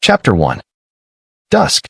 Chapter 1. Dusk.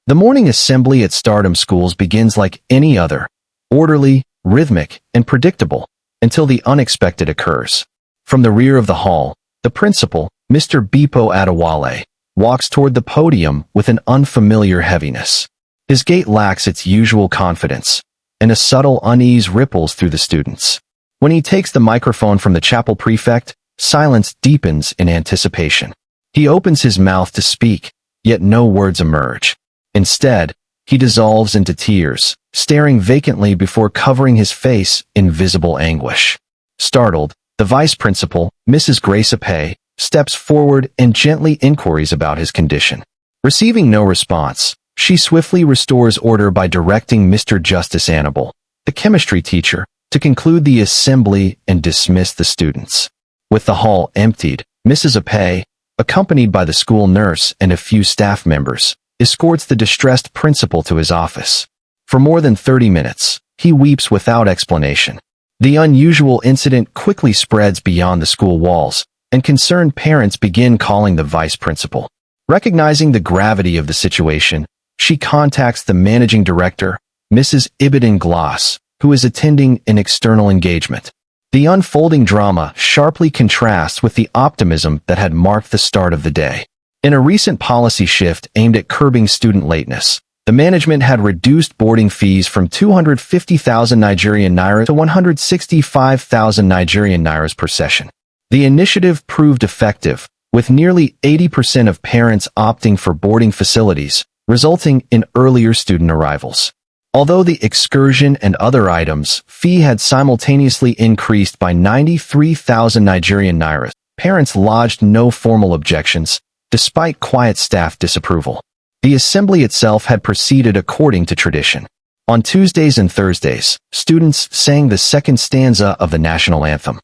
The morning assembly at Stardom Schools begins like any other, orderly, rhythmic, and predictable, until the unexpected occurs. From the rear of the hall, the principal, Mr. Bepo Adewale, walks toward the podium with an unfamiliar heaviness. His gait lacks its usual confidence, and a subtle unease ripples through the students. When he takes the microphone from the chapel prefect, silence deepens in anticipation. He opens his mouth to speak, yet no words emerge. Instead, he dissolves into tears, staring vacantly before covering his face in visible anguish. Startled, the vice principal, Mrs. Grace Apeh, steps forward and gently inquires about his condition. Receiving no response, she swiftly restores order by directing Mr. Justice Annabelle, the chemistry teacher, to conclude the assembly and dismiss the students. With the hall emptied, Mrs. Apeh, accompanied by the school nurse and a few staff members, escorts the distressed principal to his office. For more than 30 minutes, he weeps without explanation. The unusual incident quickly spreads beyond the school walls, and concerned parents begin calling the vice principal. Recognizing the gravity of the situation, she contacts the managing director, Mrs. Ibidin Gloss, who is attending an external engagement. The unfolding drama sharply contrasts with the optimism that had marked the start of the day. In a recent policy shift aimed at curbing student lateness, the management had reduced boarding fees from 250,000 Nigerian naira to 165,000 Nigerian nairas per session. The initiative proved effective, with nearly 80% of parents opting for boarding facilities, resulting in earlier student arrivals. Although the excursion and other items fee had simultaneously increased by 93,000 Nigerian nairas, parents lodged no formal objections, despite quiet staff disapproval. The assembly itself had proceeded according to tradition. On Tuesdays and Thursdays, students sang the second stanza of the national anthem.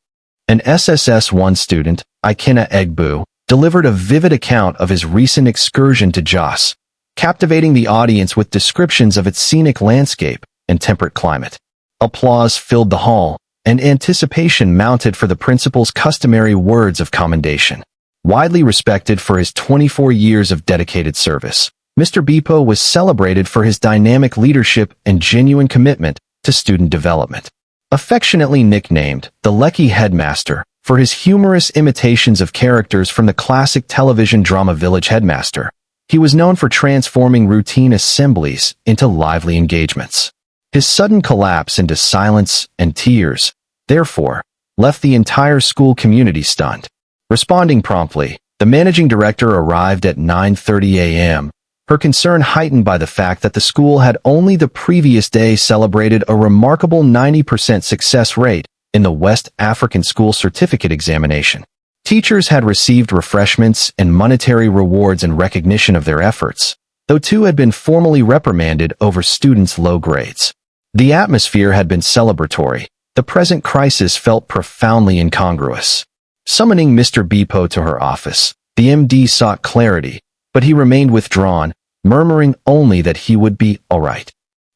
An SSS1 student, Ikenna Egbu, delivered a vivid account of his recent excursion to Jos, captivating the audience with descriptions of its scenic landscape and temperate climate. Applause filled the hall, and anticipation mounted for the principal's customary words of commendation. Widely respected for his 24 years of dedicated service, Mr. Bepo was celebrated for his dynamic leadership and genuine commitment to student development. Affectionately nicknamed the Lekki Headmaster for his humorous imitations of characters from the classic television drama Village Headmaster, he was known for transforming routine assemblies into lively engagements. His sudden collapse into silence and tears, therefore, left the entire school community stunned. Responding promptly, the managing director arrived at 9:30 a.m., her concern heightened by the fact that the school had only the previous day celebrated a remarkable 90% success rate in the West African School Certificate examination. Teachers had received refreshments and monetary rewards in recognition of their efforts, though two had been formally reprimanded over students' low grades. The atmosphere had been celebratory. The present crisis felt profoundly incongruous. Summoning Mr. Bepo to her office, the MD sought clarity, but he remained withdrawn, murmuring only that he would be all right.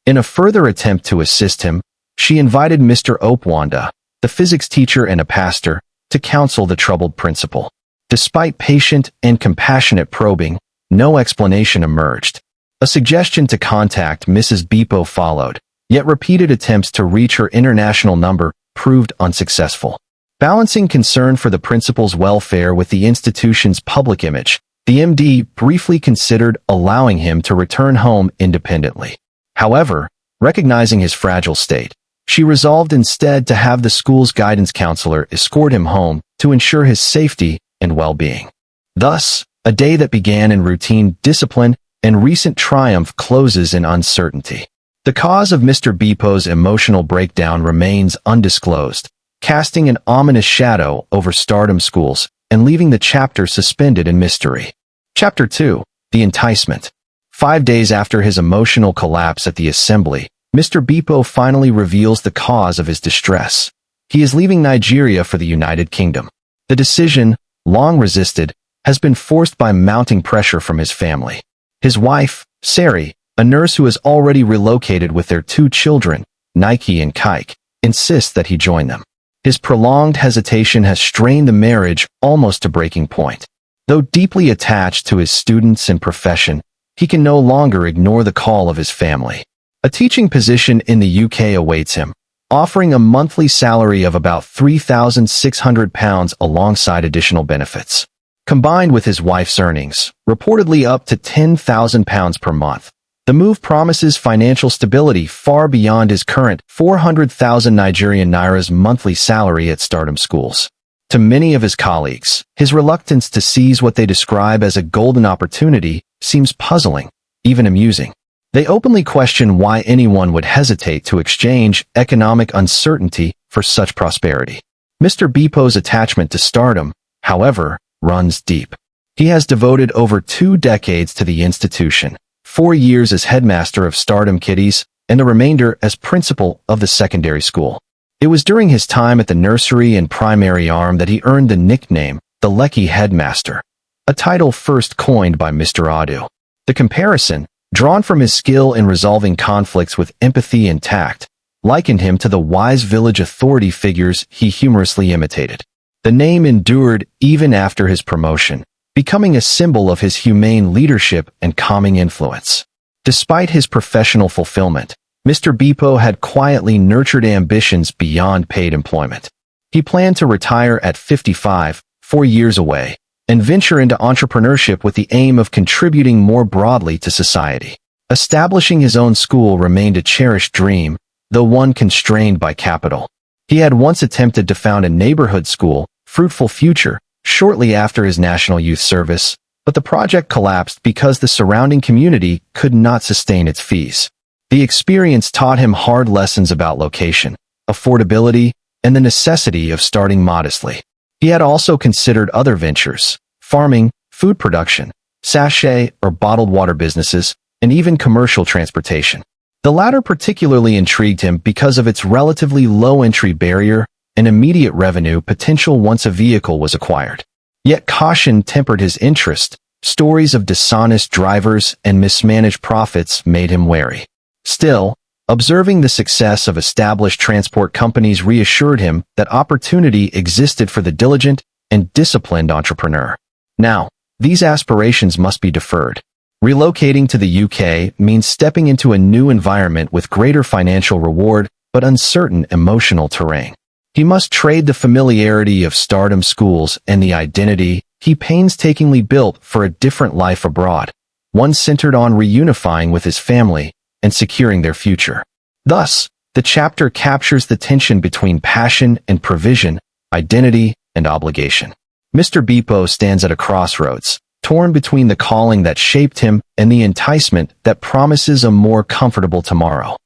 In a further attempt to assist him, she invited Mr. Opwanda, the physics teacher and a pastor, to counsel the troubled principal. Despite patient and compassionate probing, no explanation emerged. A suggestion to contact Mrs. Bepo followed, yet repeated attempts to reach her international number proved unsuccessful. Balancing concern for the principal's welfare with the institution's public image, the MD briefly considered allowing him to return home independently. However, recognizing his fragile state, she resolved instead to have the school's guidance counselor escort him home to ensure his safety and well-being. Thus, a day that began in routine discipline and recent triumph closes in uncertainty. The cause of Mr. Bepo's emotional breakdown remains undisclosed, casting an ominous shadow over Stardom Schools and leaving the chapter suspended in mystery. Chapter 2. The Enticement. 5 days after his emotional collapse at the assembly, Mr. Bepo finally reveals the cause of his distress. He is leaving Nigeria for the United Kingdom. The decision, long resisted, has been forced by mounting pressure from his family. His wife, Sari, a nurse who has already relocated with their 2 children, Nike and Kike, insists that he join them. His prolonged hesitation has strained the marriage almost to breaking point. Though deeply attached to his students and profession, he can no longer ignore the call of his family. A teaching position in the UK awaits him, offering a monthly salary of about £3,600 alongside additional benefits. Combined with his wife's earnings, reportedly up to £10,000 per month, the move promises financial stability far beyond his current 400,000 Nigerian naira's monthly salary at Stardom Schools. To many of his colleagues, his reluctance to seize what they describe as a golden opportunity seems puzzling, even amusing. They openly question why anyone would hesitate to exchange economic uncertainty for such prosperity. Mr. Bepo's attachment to stardom, however, runs deep. He has devoted over 2 decades to the institution, 4 years as headmaster of Stardom Kiddies, and the remainder as principal of the secondary school. It was during his time at the nursery and primary arm that he earned the nickname, the Lekki Headmaster, a title first coined by Mr. Audu. The comparison, drawn from his skill in resolving conflicts with empathy and tact, likened him to the wise village authority figures he humorously imitated. The name endured even after his promotion, becoming a symbol of his humane leadership and calming influence. Despite his professional fulfillment, Mr. Bepo had quietly nurtured ambitions beyond paid employment. He planned to retire at 55, 4 years away, and venture into entrepreneurship with the aim of contributing more broadly to society. Establishing his own school remained a cherished dream, though one constrained by capital. He had once attempted to found a neighborhood school, Fruitful Future, shortly after his national youth service, but the project collapsed because the surrounding community could not sustain its fees. The experience taught him hard lessons about location, affordability, and the necessity of starting modestly. He had also considered other ventures: farming, food production, sachet or bottled water businesses, and even commercial transportation. The latter particularly intrigued him because of its relatively low entry barrier and immediate revenue potential once a vehicle was acquired. Yet caution tempered his interest. Stories of dishonest drivers and mismanaged profits made him wary. Still, observing the success of established transport companies reassured him that opportunity existed for the diligent and disciplined entrepreneur. Now, these aspirations must be deferred. Relocating to the UK means stepping into a new environment with greater financial reward but uncertain emotional terrain. He must trade the familiarity of Stardom Schools and the identity he painstakingly built for a different life abroad, one centered on reunifying with his family and securing their future. Thus, the chapter captures the tension between passion and provision, identity and obligation. Mr. Bepo stands at a crossroads, torn between the calling that shaped him and the enticement that promises a more comfortable tomorrow.